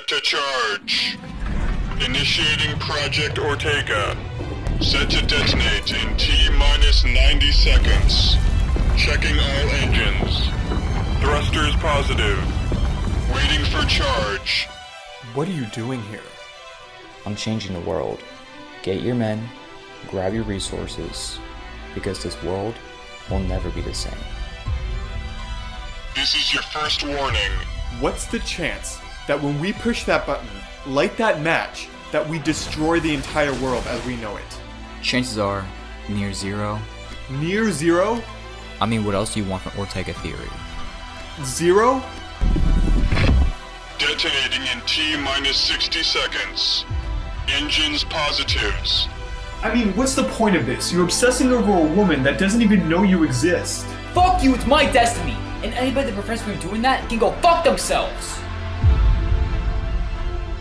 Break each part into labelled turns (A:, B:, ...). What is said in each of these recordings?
A: Set to charge. Initiating Project Ortega. Set to detonate in T-minus 90 seconds. Checking all engines. Thrusters positive. Waiting for charge.
B: What are you doing here?
C: I'm changing the world. Get your men, grab your resources, because this world will never be the same.
A: This is your first warning.
B: What's the chance that when we push that button, light that match, that we destroy the entire world as we know it?
C: Chances are near zero.
B: Near zero?
C: I mean, what else do you want from Ortega theory?
B: Zero?
A: Detonating in T-minus 60 seconds. Engines positives.
B: I mean, what's the point of this? You're obsessing over a woman that doesn't even know you exist.
D: Fuck you, it's my destiny! And anybody that prevents me from doing that can go fuck themselves!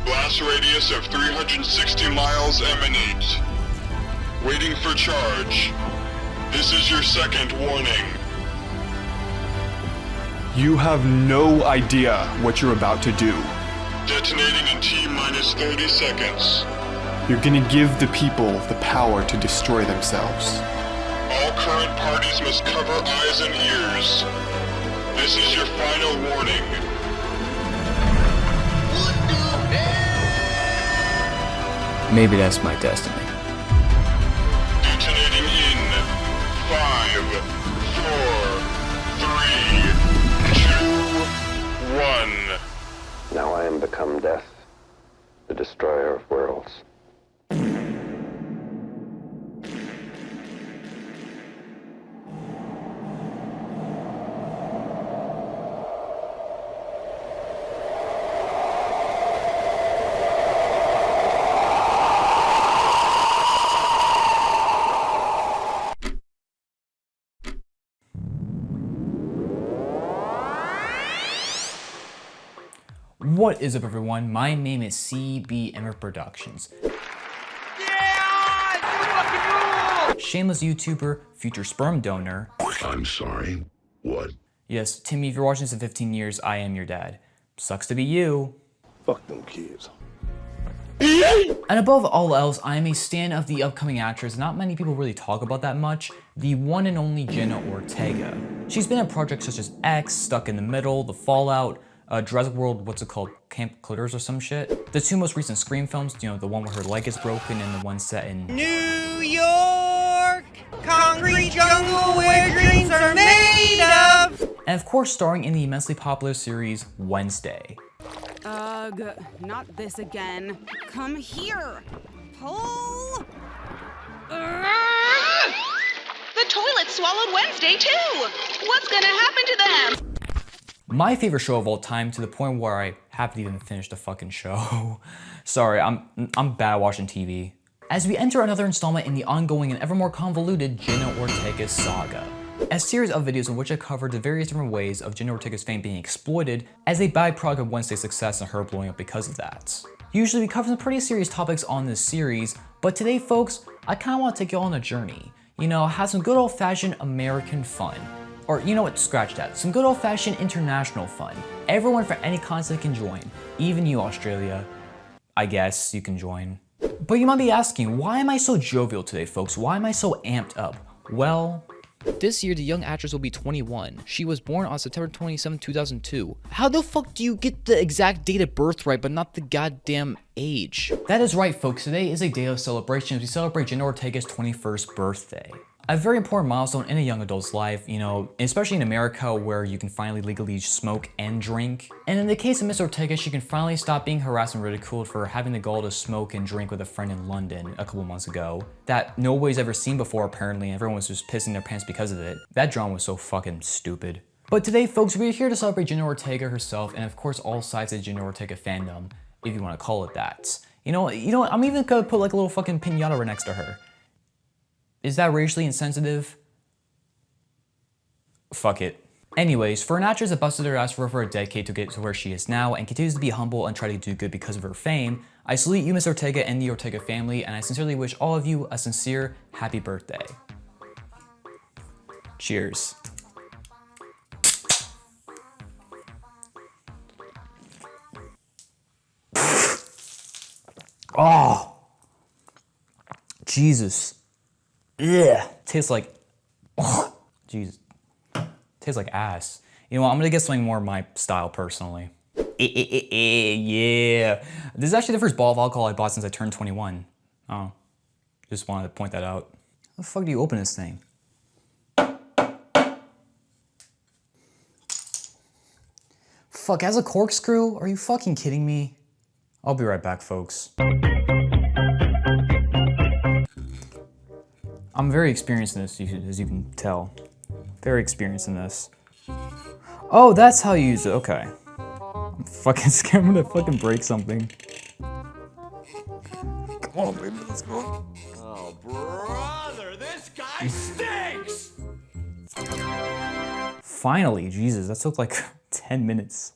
A: Blast radius of 360 miles emanate. Waiting for charge. This is your second warning.
B: You have no idea what you're about to do.
A: Detonating in T-minus 30 seconds.
B: You're gonna give the people the power to destroy themselves.
A: All current parties must cover eyes and ears. This is your final warning.
C: Maybe that's my destiny.
A: Detonating in 5, 4, 3, 2, 1.
E: Now I am become death, the destroyer of worlds.
D: What is up, everyone? My name is CBM Productions. Shameless YouTuber, future sperm donor.
F: I'm sorry, what?
D: Yes, Timmy, if you're watching this in 15 years, I am your dad. Sucks to be you.
F: Fuck them kids.
D: And above all else, I am a stan of the upcoming actress not many people really talk about that much, the one and only Jenna Ortega. She's been in projects such as X, Stuck in the Middle, The Fallout, Jurassic World, what's it called, Camp Clitters or some shit. The two most recent Scream films, you know, the one where her leg is broken and the one set in
G: New York, concrete jungle where dreams are made of.
D: and of course starring in the immensely popular series Wednesday.
H: Ugh, not this again. Come here. Pull.
I: The toilet swallowed Wednesday too! What's gonna happen to them?
D: My favorite show of all time, to the point where I haven't even finished the fucking show. Sorry, I'm bad at watching TV. As we enter another installment in the ongoing and ever more convoluted Jenna Ortega's saga. A series of videos in which I covered the various different ways of Jenna Ortega's fame being exploited as a byproduct of Wednesday's success and her blowing up because of that. Usually we cover some pretty serious topics on this series, but today folks, I kinda wanna take you all on a journey. You know, have some good old-fashioned American fun. Or you know what, scratch that. Some good old-fashioned international fun. Everyone from any continent can join. Even you, Australia. I guess you can join. But you might be asking, why am I so jovial today, folks? Why am I so amped up? Well, this year the young actress will be 21. She was born on September 27, 2002. How the fuck do you get the exact date of birth right, but not the goddamn age? That is right, folks. Today is a day of celebration as we celebrate Jenna Ortega's 21st birthday. A very important milestone in a young adult's life, you know, especially in America where you can finally legally smoke and drink. And in the case of Miss Ortega, she can finally stop being harassed and ridiculed for having the gall to smoke and drink with a friend in London a couple months ago. That nobody's ever seen before apparently, and everyone was just pissing their pants because of it. That drama was so fucking stupid. But today, folks, we're here to celebrate Jenna Ortega herself and of course all sides of Jenna Ortega fandom, if you want to call it that. You know what, I'm even gonna put like a little fucking piñata right next to her. Is that racially insensitive? Fuck it. Anyways, for an actress that busted her ass for over a decade to get to where she is now and continues to be humble and try to do good because of her fame, I salute you, Miss Ortega, and the Ortega family, and I sincerely wish all of you a sincere happy birthday. Cheers. Oh, Jesus. Yeah. Tastes like, oh, Jesus. Tastes like ass. You know what, I'm gonna get something more my style personally. Yeah. This is actually the first bottle of alcohol I bought since I turned 21. Oh, just wanted to point that out. How the fuck do you open this thing? Fuck, as a corkscrew? Are you fucking kidding me? I'll be right back, folks. I'm very experienced in this, as you can tell. Very experienced in this. Oh, that's how you use it, okay. I'm fucking scared I'm gonna fucking break something. Come on, baby, let's go.
J: Oh, brother, this guy stinks!
D: Finally, Jesus, that took like 10 minutes.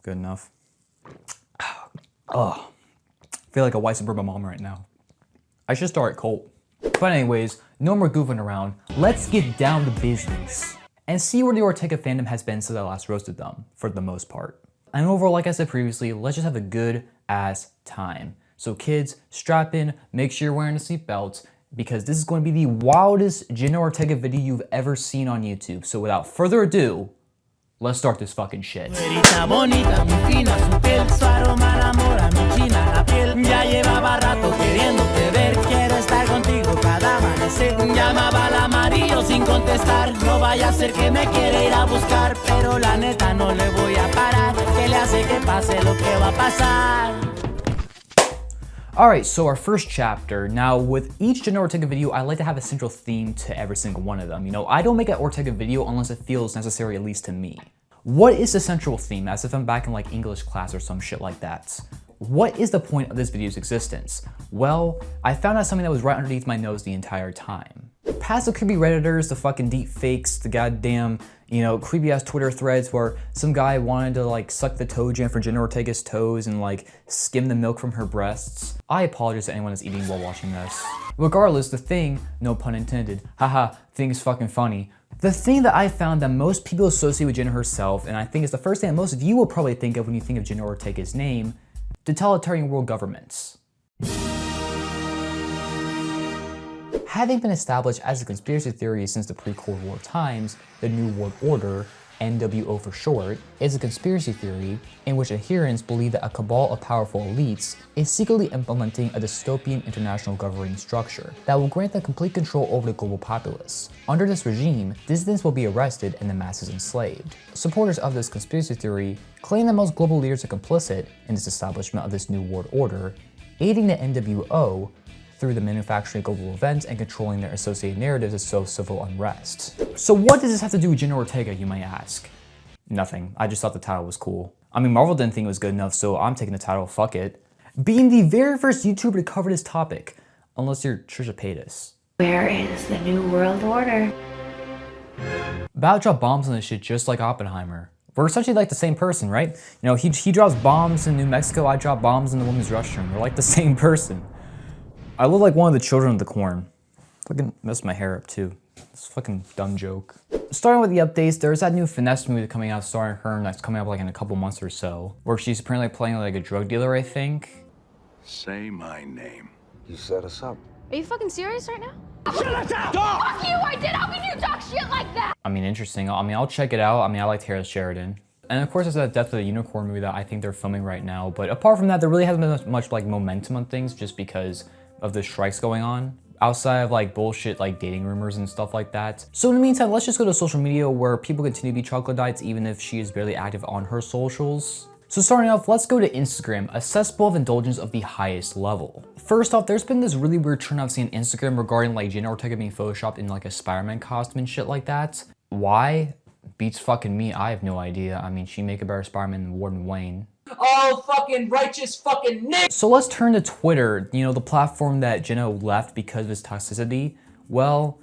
D: Good enough. Oh, I feel like a white suburban mom right now. I should start Colt. But anyways, no more goofing around. Let's get down to business and see where the Ortega fandom has been since I last roasted them, for the most part. And overall, like I said previously, let's just have a good ass time. So kids, strap in, make sure you're wearing a seatbelt, because this is going to be the wildest Jenna Ortega video you've ever seen on YouTube. So without further ado, let's start this fucking shit. Alright, so our first chapter. Now, with each Jenna Ortega video, I like to have a central theme to every single one of them. You know, I don't make an Ortega video unless it feels necessary, at least to me. What is the central theme? As if I'm back in like English class or some shit like that. What is the point of this video's existence? Well, I found out something that was right underneath my nose the entire time. Past the creepy Redditors, the fucking deep fakes, the goddamn, you know, creepy ass Twitter threads where some guy wanted to like suck the toe jam for Jenna Ortega's toes and like skim the milk from her breasts. I apologize to anyone that's eating while watching this. Regardless, the thing, no pun intended, haha, thing is fucking funny. The thing that I found that most people associate with Jenna herself, and I think is the first thing that most of you will probably think of when you think of Jenna Ortega's name, totalitarian world governments. Having been established as a conspiracy theory since the pre-Cold War times, the New World Order, NWO for short, is a conspiracy theory in which adherents believe that a cabal of powerful elites is secretly implementing a dystopian international governing structure that will grant them complete control over the global populace. Under this regime, dissidents will be arrested and the masses enslaved. Supporters of this conspiracy theory claim that most global leaders are complicit in this establishment of this New World Order, aiding the NWO through the manufacturing of global events and controlling their associated narratives to sow civil unrest. So what does this have to do with Jenna Ortega, you might ask? Nothing. I just thought the title was cool. I mean, Marvel didn't think it was good enough, so I'm taking the title, fuck it. Being the very first YouTuber to cover this topic, unless you're Trisha Paytas.
K: Where is the New World Order?
D: About drop bombs on this shit just like Oppenheimer. We're essentially like the same person, right? You know, he drops bombs in New Mexico, I drop bombs in the women's restroom. We're like the same person. I look like one of the children of the corn. Fucking messed my hair up too. It's a fucking dumb joke. Starting with the updates, there's that new Finesse movie coming out starring her that's coming up like in a couple months or so, where she's apparently playing like a drug dealer, I think.
F: Say my name.
E: You set us up.
K: Are you fucking serious right now?
F: Shut us up!
K: Fuck you, I did! How can you talk shit like that?
D: I mean, interesting. I mean, I'll check it out. I mean, I like Taylor Sheridan. And of course, there's that Death of the Unicorn movie that I think they're filming right now. But apart from that, there really hasn't been much like momentum on things just because of the strikes going on, outside of like bullshit like dating rumors and stuff like that. So in the meantime, let's just go to social media where people continue to be troglodytes even if she is barely active on her socials. So starting off, let's go to Instagram, a cesspool of indulgence of the highest level. First off, there's been this really weird trend I've seen on Instagram regarding like Jenna Ortega being photoshopped in like a Spider-Man costume and shit like that. Why? Beats fucking me, I have no idea. I mean, she make a better Spider-Man than Warden Wayne.
G: Oh, fucking righteous fucking Nick!
D: So let's turn to Twitter, you know, the platform that Jenna left because of its toxicity. Well,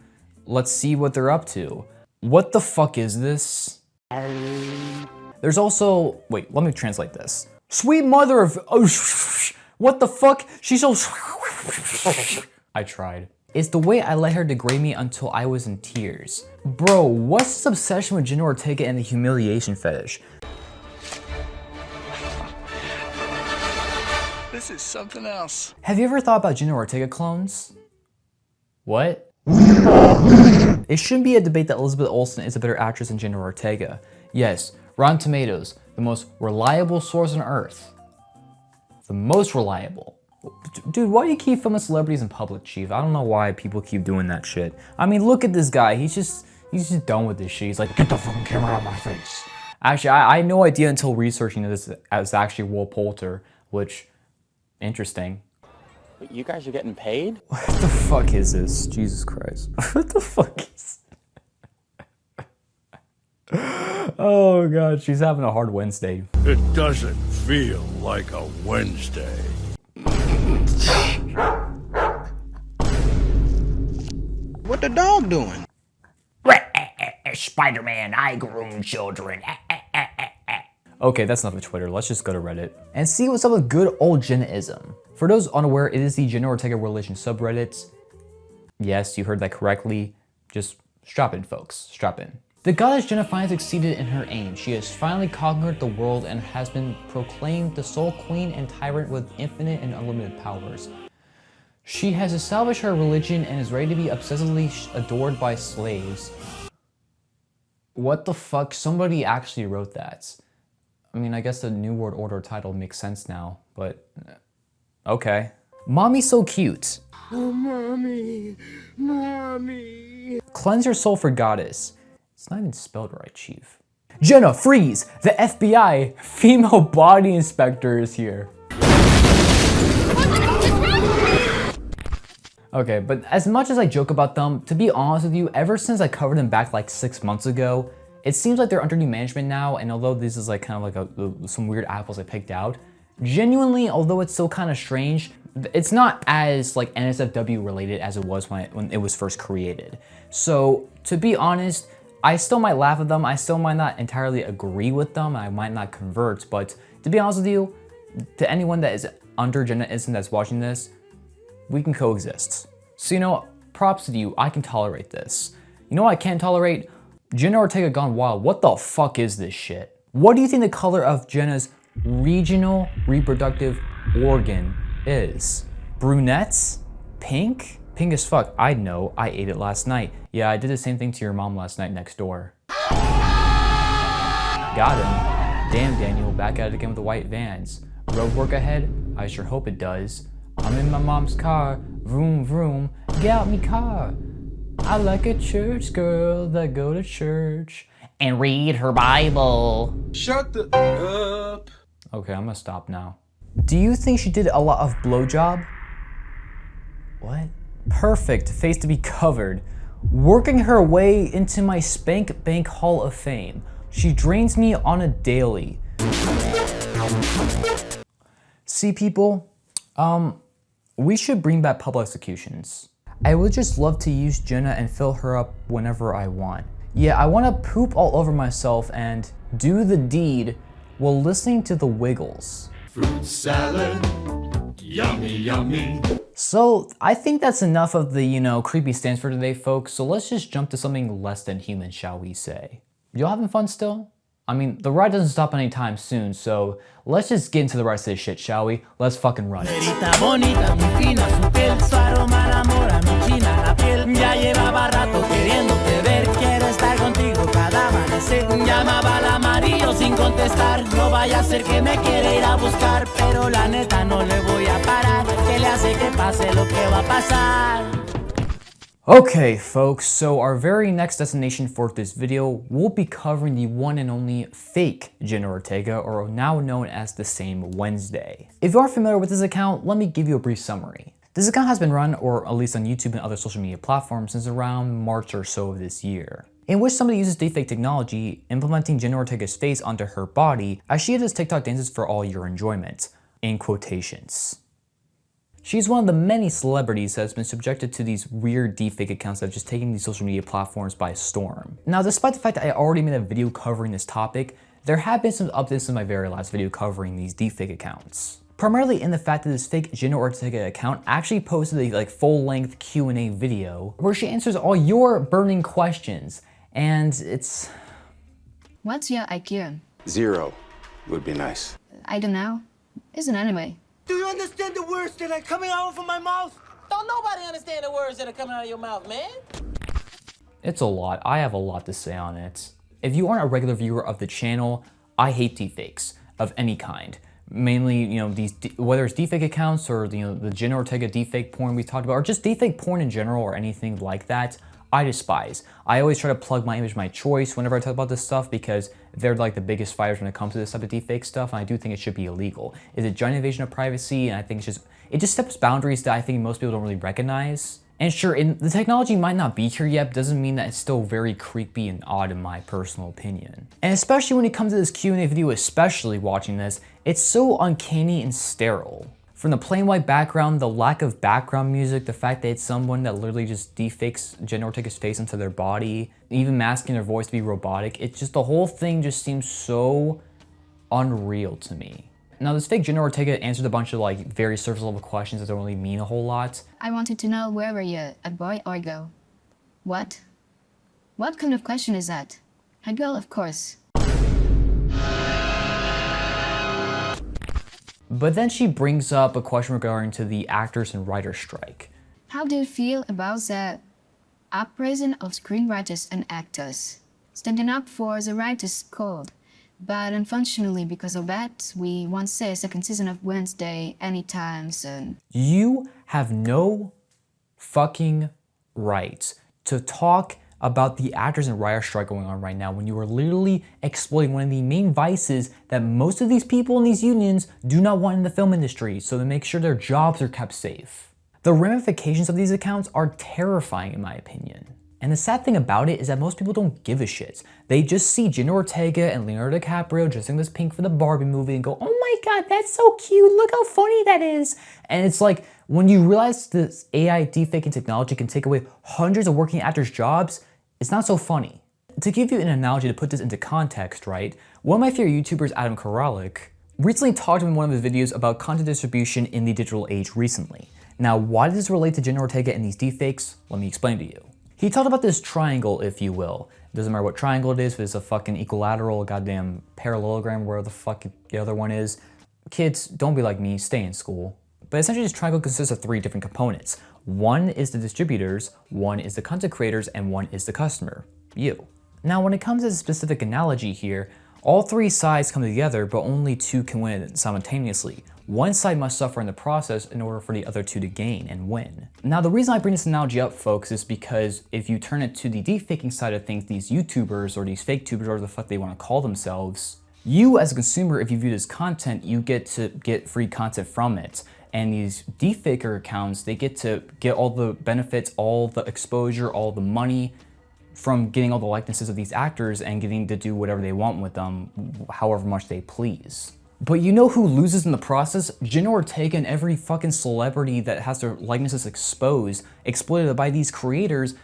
D: let's see what they're up to. What the fuck is this? There's also, wait, let me translate this. Sweet mother of, what the fuck? She's so, I tried. It's the way I let her degrade me until I was in tears. Bro, what's this obsession with Jenna Ortega and the humiliation fetish?
F: This is something else.
D: Have you ever thought about Jenna Ortega clones? What? It shouldn't be a debate that Elizabeth Olsen is a better actress than Jenna Ortega. Yes, Rotten Tomatoes, the most reliable source on earth. The most reliable. Dude, why do you keep filming celebrities in public, Chief? I don't know why people keep doing that shit. I mean, look at this guy. He's just done with this shit. He's like, get the fucking camera out of my face. Actually, I had no idea until researching this as actually Will Poulter, which, interesting.
L: But you guys are getting paid?
D: What the fuck is this? Jesus Christ. What the fuck is Oh god, she's having a hard Wednesday.
F: It doesn't feel like a Wednesday.
G: What the dog doing?
D: Spider-Man, I groom children. Okay, that's enough of Twitter. Let's just go to Reddit and see what's up with good old Jennaism. For those unaware, it is the Jenna Ortega religion subreddit. Yes, you heard that correctly. Just strap in, folks. Strap in. The goddess Jenna finally succeeded in her aim. She has finally conquered the world and has been proclaimed the sole queen and tyrant with infinite and unlimited powers. She has established her religion and is ready to be obsessively adored by slaves. What the fuck? Somebody actually wrote that. I mean, I guess the New World Order title makes sense now, but okay. Mommy's so cute.
J: Oh, mommy, mommy.
D: Cleanse your soul for goddess. It's not even spelled right, Chief. Jenna, freeze! The FBI female body inspector is here. Okay, but as much as I joke about them, to be honest with you, ever since I covered them back like 6 months ago, it seems like they're under new management now, and although this is like kind of like some weird apples I picked out, genuinely, although it's still kind of strange, it's not as like NSFW related as it was when it was first created. So to be honest, I still might laugh at them, I still might not entirely agree with them, I might not convert, but to be honest with you, to anyone that is under Jennaism that's watching this, we can coexist. So you know, props to you, I can tolerate this. You know what I can't tolerate? Jenna Ortega gone wild. What the fuck is this shit? What do you think the color of Jenna's regional reproductive organ is? Brunettes? Pink? Pink as fuck. I know, I ate it last night. Yeah, I did the same thing to your mom last night next door. Got him. Damn, Daniel, back at it again with the white vans. Road work ahead? I sure hope it does. I'm in my mom's car, vroom vroom, get out me car. I like a church girl that go to church and read her Bible.
J: Shut the up.
D: Okay, I'm gonna stop now. Do you think she did a lot of blowjob? What? Perfect, face to be covered. Working her way into my Spank Bank Hall of Fame. She drains me on a daily. See, people? We should bring back public executions. I would just love to use Jenna and fill her up whenever I want. Yeah, I want to poop all over myself and do the deed while listening to the Wiggles.
J: Fruit salad, yummy, yummy.
D: So I think that's enough of the, you know, creepy stance for today, folks. So let's just jump to something less than human, shall we say. Y'all having fun still? I mean, the ride doesn't stop anytime soon, so let's just get into the rest of this shit, shall we? Let's fucking run it. Okay, folks, so our very next destination for this video, we'll be covering the one and only fake Jenna Ortega, or now known as the Same Wednesday. If you aren't familiar with this account, let me give you a brief summary. This account has been run, or at least on YouTube and other social media platforms, since around March or so of this year, in which somebody uses deepfake technology, implementing Jenna Ortega's face onto her body, as she does TikTok dances for all your enjoyment, in quotations. She's one of the many celebrities that has been subjected to these weird deepfake accounts that have just taken these social media platforms by storm. Now, despite the fact that I already made a video covering this topic, there have been some updates in my very last video covering these deepfake accounts. Primarily in the fact that this fake Jenna Ortega account actually posted a full-length Q&A video where she answers all your burning questions, and it's...
K: What's your IQ?
M: 0 would be nice.
K: I don't know. It's an anime.
J: Do you understand the words that are coming out of my mouth?
M: Don't nobody understand the words that are coming out of your mouth, man.
D: It's a lot. I have a lot to say on it. If you aren't a regular viewer of the channel, I hate deepfakes of any kind. Mainly, you know, these whether it's deepfake accounts or the Jenna Ortega deepfake porn we talked about, or just deepfake porn in general or anything like that, I despise. I always try to plug my image, my choice whenever I talk about this stuff because they're like the biggest fighters when it comes to this type of deepfake stuff, and I do think it should be illegal. It's a giant invasion of privacy, and I think it just steps boundaries that I think most people don't really recognize. And sure, the technology might not be here yet, but doesn't mean that it's still very creepy and odd in my personal opinion. And especially when it comes to this Q&A video, especially watching this, it's so uncanny and sterile. From the plain white background, the lack of background music, the fact that it's someone that literally just defakes Jenna Ortega's face into their body, even masking their voice to be robotic, it's just the whole thing just seems so unreal to me. Now, this fake Jenna Ortega answered a bunch of like very surface level questions that don't really mean a whole lot.
N: I wanted to know, where were you, a boy or a girl? What? What kind of question is that? A girl, of course.
D: But then she brings up a question regarding to the actors and writers strike.
N: How do you feel about the uprising of screenwriters and actors? Standing up for the writers' code. But unfortunately, because of that, we won't see a second season of Wednesday anytime soon.
D: You have no fucking right to talk about the actors and writers strike going on right now when you are literally exploiting one of the main vices that most of these people in these unions do not want in the film industry, so to make sure their jobs are kept safe. The ramifications of these accounts are terrifying in my opinion. And the sad thing about it is that most people don't give a shit. They just see Jenna Ortega and Leonardo DiCaprio dressing this pink for the Barbie movie and go, oh my god, that's so cute, look how funny that is. And it's like, when you realize this AI deepfaking technology can take away hundreds of working actors' jobs, it's not so funny. To give you an analogy to put this into context, right? One of my favorite YouTubers, Adam Karalik, recently talked in one of his videos about content distribution in the digital age recently. Now, why does this relate to Jenna Ortega and these deepfakes? Let me explain to you. He talked about this triangle, if you will. Doesn't matter what triangle it is, if it's a fucking equilateral, goddamn parallelogram, where the fuck the other one is. Kids, don't be like me, stay in school. But essentially this triangle consists of 3 different components. One is the distributors, one is the content creators, and one is the customer, you. Now when it comes to the specific analogy here, all 3 sides come together, but only 2 can win simultaneously. One side must suffer in the process in order for the other 2 to gain and win. Now the reason I bring this analogy up, folks, is because if you turn it to the deepfaking side of things, these YouTubers or these fake tubers, or whatever the fuck they want to call themselves, you as a consumer, if you view this content, you get to get free content from it. And these deepfaker accounts, they get to get all the benefits, all the exposure, all the money from getting all the likenesses of these actors and getting to do whatever they want with them, however much they please. But you know who loses in the process? Jenna Ortega and every fucking celebrity that has their likenesses exposed, exploited by these creators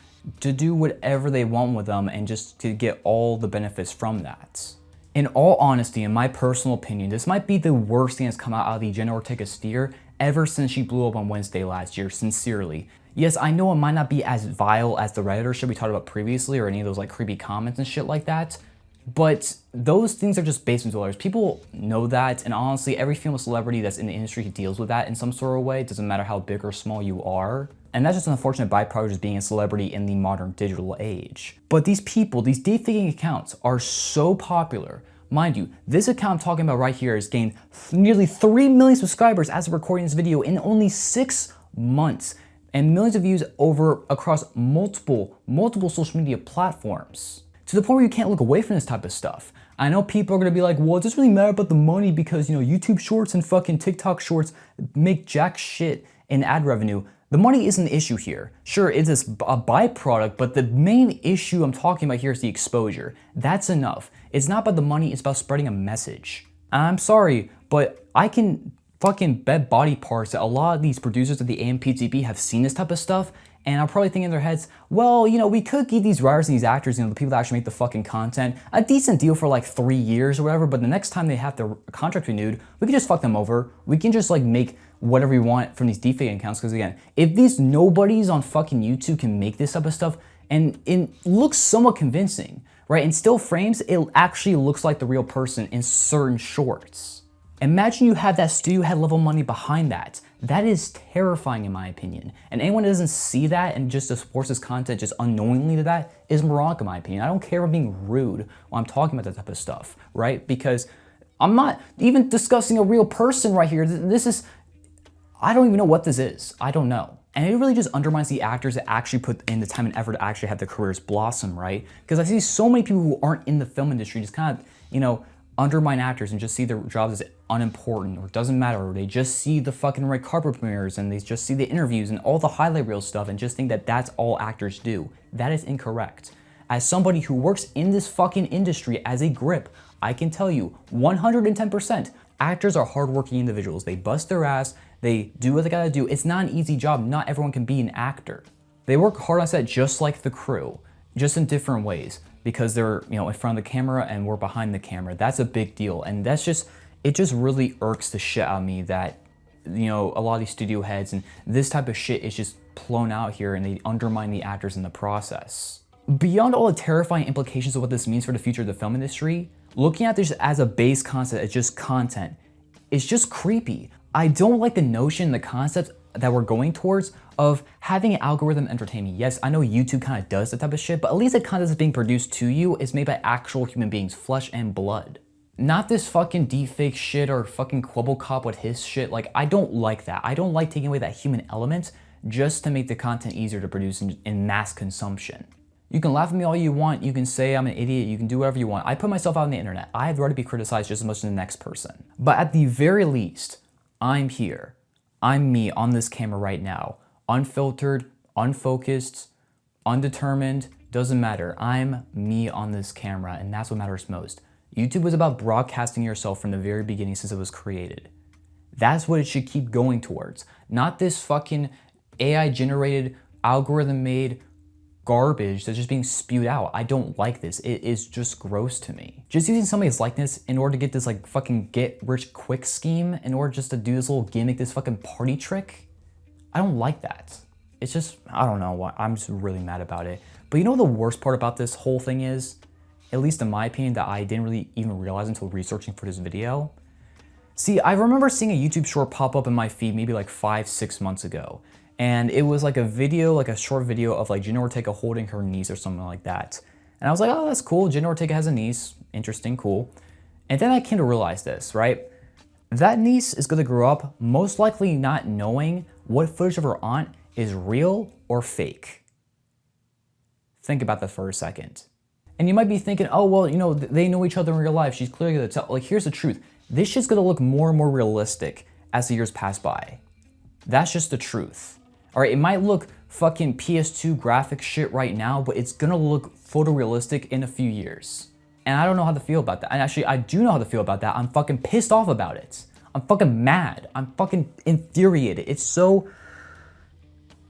D: to do whatever they want with them and just to get all the benefits from that. In all honesty, in my personal opinion, this might be the worst thing that's come out of the Jenna Ortega sphere ever since she blew up on Wednesday last year, sincerely. Yes, I know it might not be as vile as the Redditor shit we talked about previously or any of those like creepy comments and shit like that, but those things are just basement dwellers. People know that, and honestly, every female celebrity that's in the industry deals with that in some sort of way. It doesn't matter how big or small you are. And that's just an unfortunate byproduct of just being a celebrity in the modern digital age. But these people, these deepfaking accounts are so popular. Mind you, this account I'm talking about right here has gained nearly 3 million subscribers as of recording this video in only 6 months, and millions of views across multiple social media platforms. To the point where you can't look away from this type of stuff. I know people are gonna be like, well, it doesn't really matter about the money because, you know, YouTube shorts and fucking TikTok shorts make jack shit in ad revenue. The money isn't the issue here. Sure, it is a byproduct, but the main issue I'm talking about here is the exposure. That's enough. It's not about the money, it's about spreading a message. And I'm sorry, but I can fucking bet body parts that a lot of these producers of the AMPTP have seen this type of stuff and are probably thinking in their heads, well, you know, we could give these writers and these actors, you know, the people that actually make the fucking content, a decent deal for like 3 years or whatever, but the next time they have their contract renewed, we can just fuck them over. We can just like make whatever we want from these deepfake accounts, because again, if these nobodies on fucking YouTube can make this type of stuff, and it looks somewhat convincing, right? In still frames, it actually looks like the real person in certain shorts. Imagine you have that studio head level money behind that. That is terrifying in my opinion. And anyone that doesn't see that and just supports this content just unknowingly to that is moronic in my opinion. I don't care if I'm being rude when I'm talking about that type of stuff, right? Because I'm not even discussing a real person right here. This is, I don't even know what this is. I don't know. And it really just undermines the actors that actually put in the time and effort to actually have their careers blossom, right? Because I see so many people who aren't in the film industry just kind of, you know, undermine actors and just see their jobs as unimportant or doesn't matter, or they just see the fucking red carpet premieres and they just see the interviews and all the highlight reel stuff and just think that that's all actors do. That is incorrect. As somebody who works in this fucking industry as a grip, I can tell you 110%, actors are hardworking individuals. They bust their ass, they do what they gotta do. It's not an easy job. Not everyone can be an actor. They work hard on set just like the crew, just in different ways, because they're, you know, in front of the camera and we're behind the camera. That's a big deal. And that's just, it just really irks the shit out of me that, you know, a lot of these studio heads and this type of shit is just blown out here and they undermine the actors in the process. Beyond all the terrifying implications of what this means for the future of the film industry, looking at this as a base concept, as just content, is just creepy. I don't like the notion, the concept that we're going towards of having an algorithm entertain me. Yes, I know YouTube kind of does that type of shit, but at least the content that's being produced to you is made by actual human beings, flesh and blood. Not this fucking deepfake shit or fucking Quibble with his shit. Like, I don't like that. I don't like taking away that human element just to make the content easier to produce in mass consumption. You can laugh at me all you want, you can say I'm an idiot, you can do whatever you want. I put myself out on the internet. I have the right to be criticized just as much as the next person. But at the very least, I'm here. I'm me on this camera right now. Unfiltered, unfocused, undetermined, doesn't matter. I'm me on this camera, and that's what matters most. YouTube was about broadcasting yourself from the very beginning since it was created. That's what it should keep going towards. Not this fucking AI-generated, algorithm-made garbage that's just being spewed out. I don't like this. It is just gross to me. Just using somebody's likeness in order to get this like fucking get rich quick scheme, in order just to do this little gimmick, this fucking party trick, I don't like that. It's just, I don't know why, I'm just really mad about it. But you know what the worst part about this whole thing is? At least in my opinion, that I didn't really even realize until researching for this video. See, I remember seeing a YouTube short pop up in my feed maybe like 5-6 months ago. And it was like a video, like a short video of like Jenna Ortega holding her niece or something like that. And I was like, oh, that's cool. Jenna Ortega has a niece. Interesting, cool. And then I came to realize this, right? That niece is gonna grow up most likely not knowing what footage of her aunt is real or fake. Think about that for a second. And you might be thinking, oh, well, you know, they know each other in real life. She's clearly gonna tell. Like, here's the truth. This shit's gonna look more and more realistic as the years pass by. That's just the truth. All right, it might look fucking PS2 graphic shit right now, but it's gonna look photorealistic in a few years. And I don't know how to feel about that. And actually, I do know how to feel about that. I'm fucking pissed off about it. I'm fucking mad. I'm fucking infuriated. It's so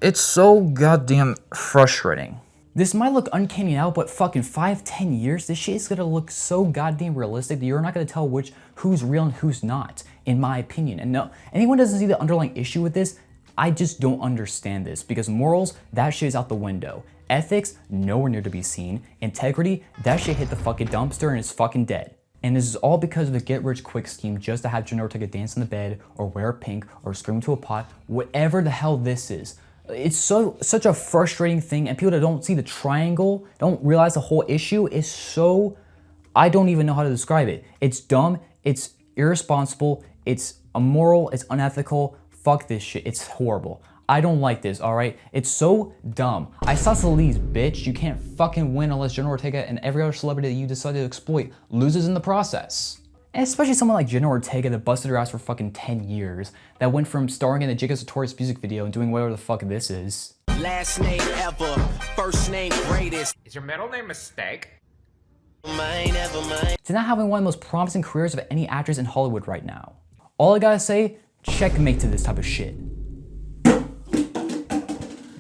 D: goddamn frustrating. This might look uncanny now, but fucking 5-10 years, this shit is gonna look so goddamn realistic that you're not gonna tell who's real and who's not, in my opinion. And no, anyone doesn't see the underlying issue with this, I just don't understand this, because morals, that shit is out the window. Ethics, nowhere near to be seen. Integrity, that shit hit the fucking dumpster and it's fucking dead. And this is all because of the get-rich-quick scheme just to have Jenna Ortega dance in the bed, or wear pink, or scream to a pot, whatever the hell this is. It's such a frustrating thing, and people that don't see the triangle, don't realize the whole issue is so, I don't even know how to describe it. It's dumb, it's irresponsible, it's immoral, it's unethical. Fuck this shit, it's horrible. I don't like this, all right? It's so dumb. I saw Solis, bitch. You can't fucking win unless Jenna Ortega and every other celebrity that you decide to exploit loses in the process. And especially someone like Jenna Ortega that busted her ass for fucking 10 years, that went from starring in a Jacob Sartorius music video and doing whatever the fuck this is.
O: Last name ever, first name greatest.
P: Is your middle name Mistake?
O: Mine ever mine.
D: To not having one of the most promising careers of any actress in Hollywood right now. All I gotta say, checkmate to this type of shit.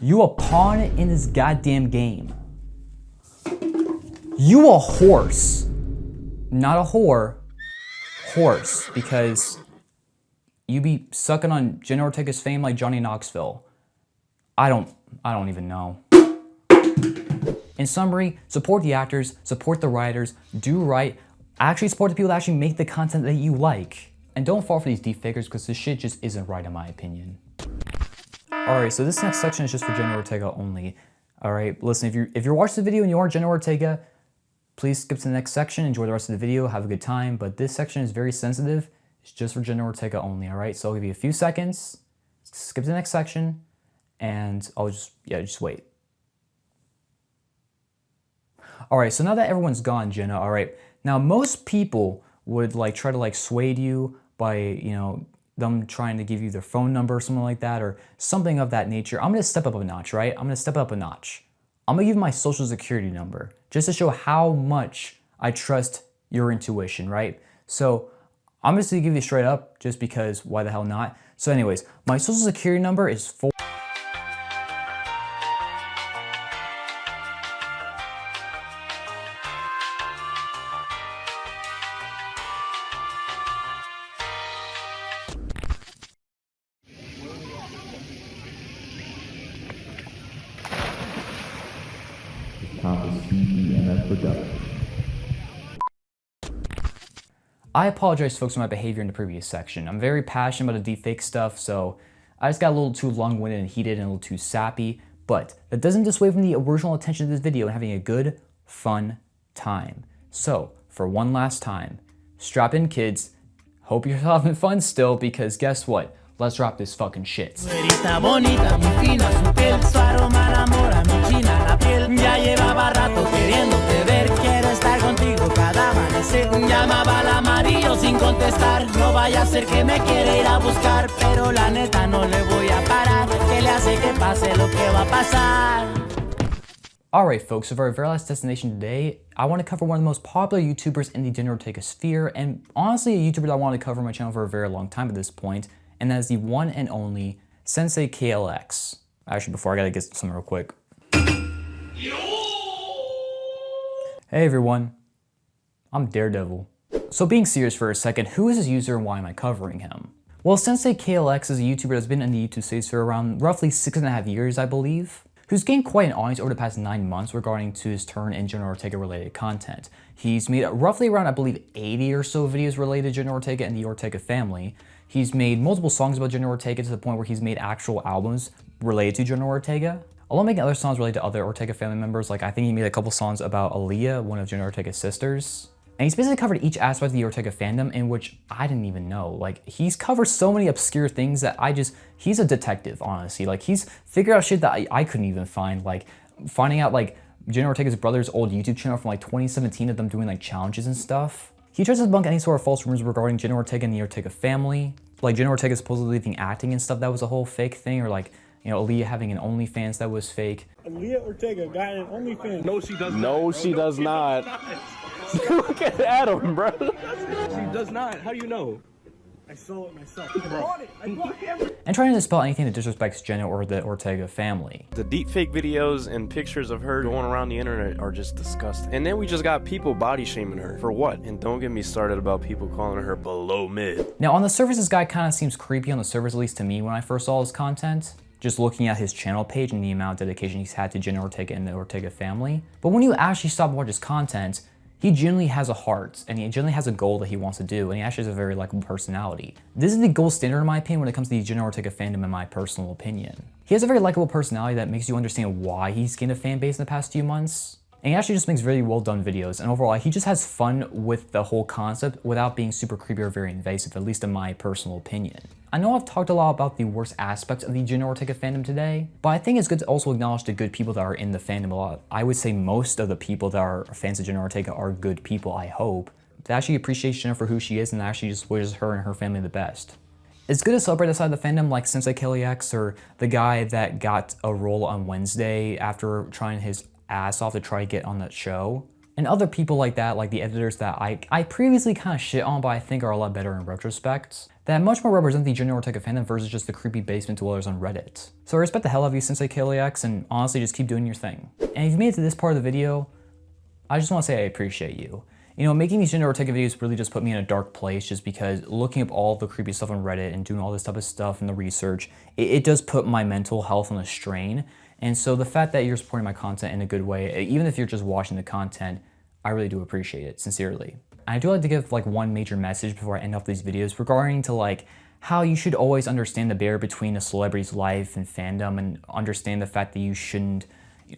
D: You a pawn in this goddamn game. You a horse. Not a whore. Horse, because you be sucking on Jenna Ortega's fame like Johnny Knoxville. I don't even know. In summary, support the actors, support the writers, do right, actually support the people that actually make the content that you like. And don't fall for these deepfakers because this shit just isn't right in my opinion. Alright, so this next section is just for Jenna Ortega only. Alright, listen, if you're watching the video and you are Jenna Ortega, please skip to the next section, enjoy the rest of the video, have a good time, but this section is very sensitive. It's just for Jenna Ortega only, alright? So I'll give you a few seconds, skip to the next section, and I'll just wait. Alright, so now that everyone's gone, Jenna, alright, now most people would like try to like sway you by, you know, them trying to give you their phone number or something like that, or something of that nature. I'm gonna step up a notch, right? I'm gonna step up a notch. I'm gonna give you my social security number just to show how much I trust your intuition, right? So I'm just gonna give you straight up just because why the hell not? So anyways, my social security number is 4. I apologize folks for my behavior in the previous section. I'm very passionate about the deepfake stuff, so I just got a little too long-winded and heated and a little too sappy, but that doesn't dissuade from the original intention of this video and having a good, fun time. So, for one last time, strap in kids, hope you're having fun still, because guess what? Let's drop this fucking shit.
O: Llamaba al amarillo sin contestar. No vaya a ser que me quiere ir a buscar, pero la neta no le voy a parar. Que le hace que pase lo que va a pasar.
D: Alright folks, so for our very last destination today, I want to cover one of the most popular YouTubers in the Jenna Ortega sphere, and honestly a YouTuber that I wanted to cover on my channel for a very long time at this point, and that is the one and only SENSEI KLX. Actually, before I gotta get something real quick. Hey everyone. I'm Daredevil. So being serious for a second, who is this user and why am I covering him? Well, SENSEI KLX is a YouTuber that's been in the YouTube space for around roughly 6.5 years, I believe, who's gained quite an audience over the past 9 months regarding to his turn in Jenna Ortega related content. He's made roughly around, I believe, 80 or so videos related to Jenna Ortega and the Ortega family. He's made multiple songs about Jenna Ortega to the point where he's made actual albums related to Jenna Ortega, along with making other songs related to other Ortega family members. Like I think he made a couple songs about Aaliyah, one of Jenna Ortega's sisters. And he's basically covered each aspect of the Ortega fandom in which I didn't even know. Like, he's covered so many obscure things that he's a detective, honestly. Like, he's figured out shit that I couldn't even find. Like, finding out, like, Jenna Ortega's brother's old YouTube channel from, like, 2017 of them doing, like, challenges and stuff. He tries to debunk any sort of false rumors regarding Jenna Ortega and the Ortega family. Like, Jenna Ortega supposedly leaving acting and stuff, that was a whole fake thing. Or, like, you know, Aaliyah having an OnlyFans that was fake.
P: Aaliyah Ortega got an OnlyFans.
L: No, she does not. No, she does not. Look at Adam, bro.
P: She does not. How do you know? I saw it myself. I bought it. I bought it.
D: And trying to dispel anything that disrespects Jenna or the Ortega family.
Q: The deepfake videos and pictures of her going around the internet are just disgusting. And then we just got people body shaming her. For what? And don't get me started about people calling her below mid.
D: Now on the surface, this guy kind of seems creepy on the surface, at least to me when I first saw his content. Just looking at his channel page and the amount of dedication he's had to Jenna Ortega and the Ortega family. But when you actually stop and watch his content, he genuinely has a heart, and he genuinely has a goal that he wants to do, and he actually has a very likable personality. This is the gold standard in my opinion when it comes to the Jenna Ortega fandom in my personal opinion. He has a very likable personality that makes you understand why he's gained a fan base in the past few months. And he actually just makes really well done videos, and overall he just has fun with the whole concept without being super creepy or very invasive, at least in my personal opinion. I know I've talked a lot about the worst aspects of the Jenna Ortega fandom today, but I think it's good to also acknowledge the good people that are in the fandom a lot. I would say most of the people that are fans of Jenna Ortega are good people, I hope, that actually appreciate Jenna for who she is and actually just wishes her and her family the best. It's good to celebrate the side of the fandom like SENSEI KLX or the guy that got a role on Wednesday after trying his ass off to try to get on that show. And other people like that, like the editors that I previously kind of shit on, but I think are a lot better in retrospect, that much more represent the Jenna Ortega fandom versus just the creepy basement dwellers on Reddit. So I respect the hell out of you, SENSEI KLX, and honestly just keep doing your thing. And if you made it to this part of the video, I just want to say I appreciate you. You know, making these Jenna Ortega videos really just put me in a dark place just because looking up all the creepy stuff on Reddit and doing all this type of stuff and the research, it does put my mental health on a strain. And so the fact that you're supporting my content in a good way, even if you're just watching the content, I really do appreciate it, sincerely. I do like to give like one major message before I end off these videos regarding to like how you should always understand the barrier between a celebrity's life and fandom, and understand the fact that you shouldn't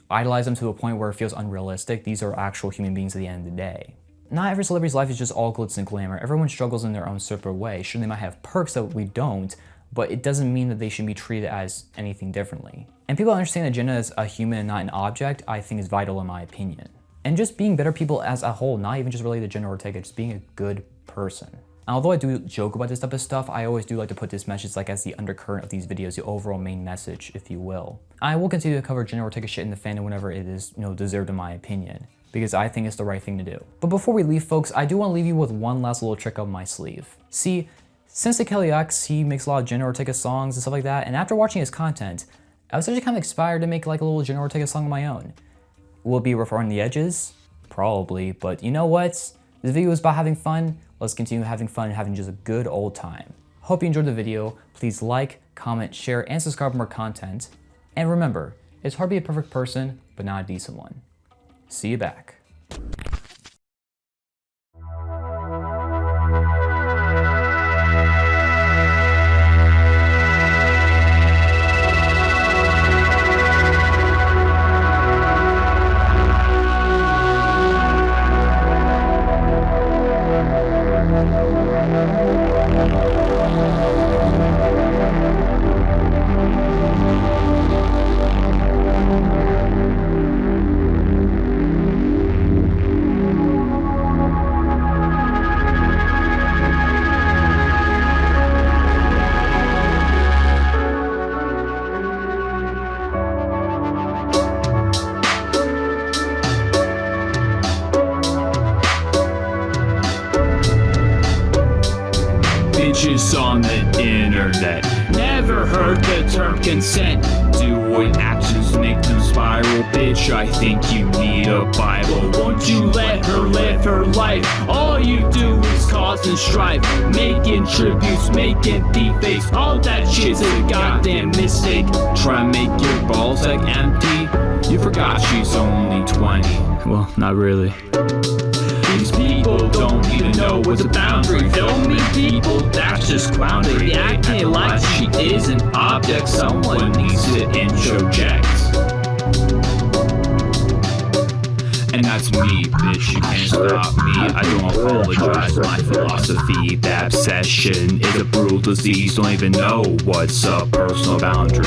D: idolize them to a point where it feels unrealistic. These are actual human beings at the end of the day. Not every celebrity's life is just all glitz and glamour. Everyone struggles in their own separate way. Sure, they might have perks that we don't, but it doesn't mean that they should be treated as anything differently. And people understand that Jenna is a human and not an object, I think is vital in my opinion. And just being better people as a whole, not even just related to Jenna Ortega, just being a good person. And although I do joke about this type of stuff, I always do like to put this message like as the undercurrent of these videos, the overall main message, if you will. I will continue to cover Jenna Ortega shit in the fandom whenever it is, deserved in my opinion, because I think it's the right thing to do. But before we leave, folks, I do want to leave you with one last little trick up my sleeve. See, SENSEI Kelly X, he makes a lot of Jenna Ortega songs and stuff like that, and after watching his content, I was actually kind of inspired to make like a little Jenna Ortega song of my own. Will it be rough around the edges? Probably, but you know what? This video is about having fun. Let's continue having fun and having just a good old time. Hope you enjoyed the video. Please like, comment, share, and subscribe for more content. And remember, it's hard to be a perfect person, but not a decent one. See you back.
R: Bitches on the internet never heard the term consent. Doing actions make them spiral. Bitch, I think you need a Bible. Won't you let her live her life? All you do is cause and strife, making tributes, making deepfakes. All that shit's a goddamn mistake. Try to make your balls like empty. You forgot she's only 20. Well, not really. These people don't even know what's a boundary. Filming people, that's just clownery. Acting like she is an object someone needs to introject. And that's me, bitch, you can't stop me. I don't apologize, my philosophy. That obsession is a brutal disease. Don't even know what's a personal boundary.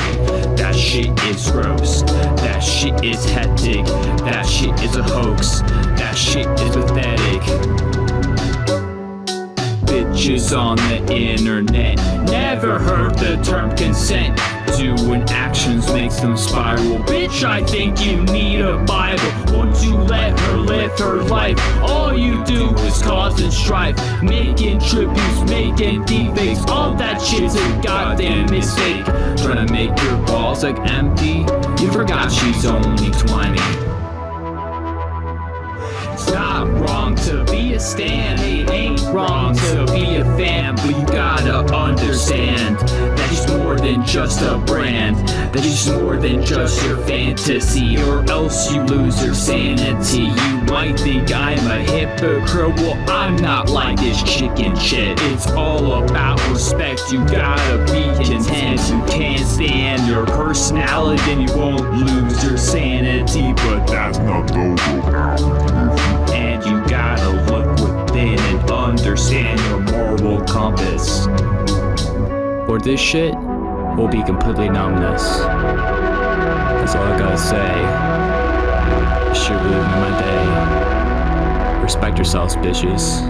R: That shit is gross. That shit is hectic. That shit is a hoax. That shit is pathetic. Bitches on the internet never heard the term consent. Doing actions makes them spiral. Bitch, I think you need a Bible. Won't you let her live her life? All you do is cause and strife, making tributes, making deepfakes. All that shit's a goddamn mistake. Trying to make your balls like empty. You forgot she's only 20. It's not wrong to be a stan. It ain't wrong to be a fan, but you gotta understand that she's more than just a brand. That she's more than just your fantasy, or else you lose your sanity. You might think I'm a hypocrite. Well, I'm not like this chicken shit. It's all about respect. You gotta be content. You can't stand your personality, then you won't lose your sanity. But that's not the rule. And you gotta look within and understand your moral compass, or this shit will be completely numbness. That's all I gotta say. This shit will ruin my day. Respect yourselves, bitches.